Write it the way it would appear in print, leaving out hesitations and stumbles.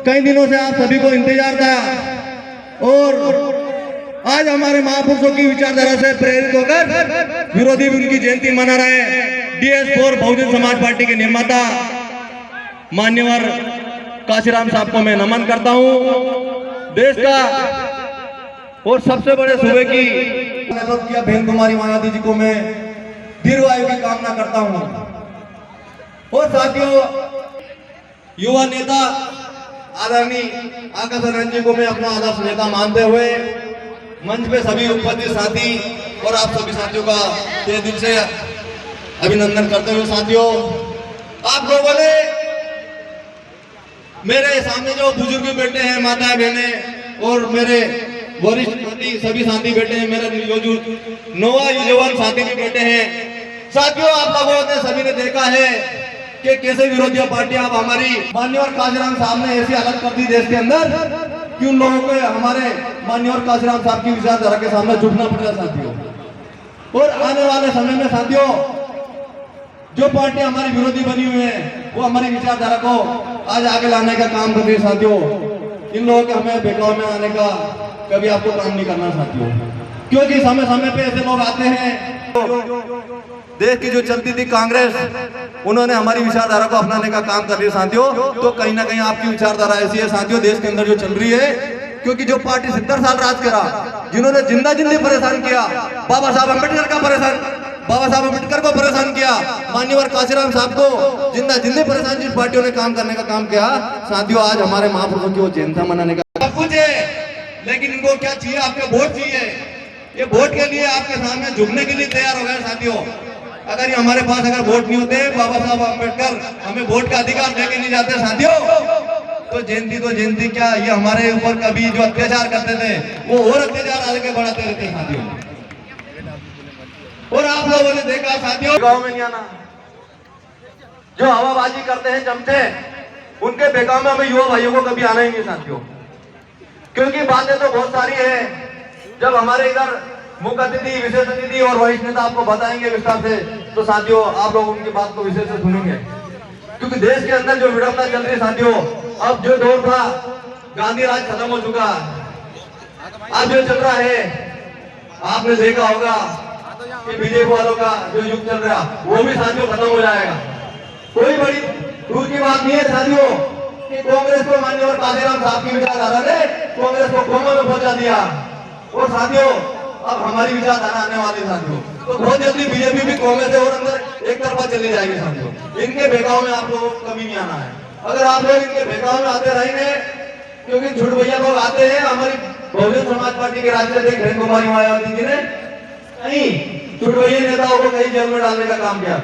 कई दिनों से आप सभी को इंतजार था और आज हमारे महापुरुषों की विचारधारा से प्रेरित होकर विरोधी भी उनकी जयंती मना रहे हैं। DS4 बहुजन समाज पार्टी के निर्माता मान्यवर काशीराम साहब को मैं नमन करता हूं। देश का और सबसे बड़े सूबे की नेतृत्व किया बहन कुमारी मायावती जी को मैं दीर्घायु की कामना करता हूं। और साथियों, युवा नेता आदरणीय आकाश आनंद जी को मैं अपना आदर्श नेता मानते हुए मंच पे सभी उपस्थित साथी और आप सभी साथियों का तहे दिल से अभिनंदन करते हुए, साथियों आप लोगों ने मेरे सामने जो बुजुर्ग बैठे हैं, माताएं बहनें और मेरे वरिष्ठ साथी सभी साथी बैठे हैं, मेरे नौवा युवान साथी भी बैठे हैं। साथियों आप लोगों ने सभी ने देखा है कि कैसे विरोधी पार्टियां अब हमारी मान्यवर काशीराम साहब ने ऐसी हालत कर दी देश के अंदर कि उन लोगों को हमारे मान्यवर काशीराम साहब की विचारधारा के सामने झुकना पड़ेगा साथियों। और आने वाले समय में साथियों जो पार्टियां हमारी विरोधी बनी हुई हैं वो हमारी विचारधारा को आज आगे लाने का काम कर रही है साथियों। इन लोगों के हमें बहकाव में आने का कभी आपको काम नहीं करना साथियों, क्योंकि समय समय पे ऐसे लोग आते हैं। देश की जो चलती थी कांग्रेस, उन्होंने हमारी विचारधारा को अपनाने का काम कर रही है साथियों। तो कहीं ना कहीं आपकी विचारधारा ऐसी है साथियों देश के अंदर जो चल रही है, क्योंकि जो पार्टी 70 साल राज करा, जिन्होंने जिंदा जिंदगी परेशान किया, बाबा साहब अम्बेडकर को परेशान किया, मान्यवर काशीराम साहब को जिंदा जिंदगी परेशान जिन पार्टियों ने काम करने का काम किया साथियों, आज हमारे महापुरुषों की वो जयंती मनाने का सब कुछ है। लेकिन इनको क्या चाहिए? आपको वोट चाहिए। ये वोट के लिए आपके सामने झुकने के लिए तैयार हो गए साथियों। अगर ये हमारे पास अगर वोट नहीं होते, बाबा साहब अम्बेडकर हमें वोट का अधिकार देके नहीं जाते साथियों, तो जयंती क्या, ये हमारे ऊपर कभी जो अत्याचार करते थे वो और अत्याचार आगे बढ़ाते रहते साथियों। और आप लोगों ने देखा साथियों, गांव में नहीं आना, जो हवाबाजी करते हैं चमचे, उनके बेगाव में हमें युवा भाइयों को कभी आना ही नहीं साथियों। क्योंकि बातें तो बहुत सारी है, जब हमारे इधर मुख्य अतिथि, विशेष अतिथि और वरिष्ठ नेता आपको बताएंगे विस्तार से, तो साथियों आप लोग उनकी बात को विशेष से सुनेंगे। क्योंकि देश के अंदर जो विडंबना चल रही है साथियों, अब जो दौर था गांधी राज खत्म हो चुका, अब जो चल रहा है आपने देखा होगा कि बीजेपी वालों का जो युग चल रहा वो भी साथियों खत्म हो जाएगा। कोई बड़ी दूर की बात नहीं है साथियों कि कांग्रेस को मान्यवर काशीराम साहब की विचारधारा ने कांग्रेस को कोमा में पहुंचा दिया। और साथियों अब हमारी विचारधारा आने वाली साथियों, तो बहुत जल्दी बीजेपी भी कांग्रेस और अंदर एक तरफा चली जाएगी साथियों। इनके बेगाव में आप लोगों को कभी नहीं आना है। अगर आप लोग इनके बेगाव में आते रहेंगे, क्योंकि झूठ भैया लोग आते हैं, हमारी बहुजन समाज पार्टी के राज्य अध्यक्ष बहन कुमारी मायावती जी ने कहीं झूठ भैया नेताओं को कहीं जेल में डालने का काम किया।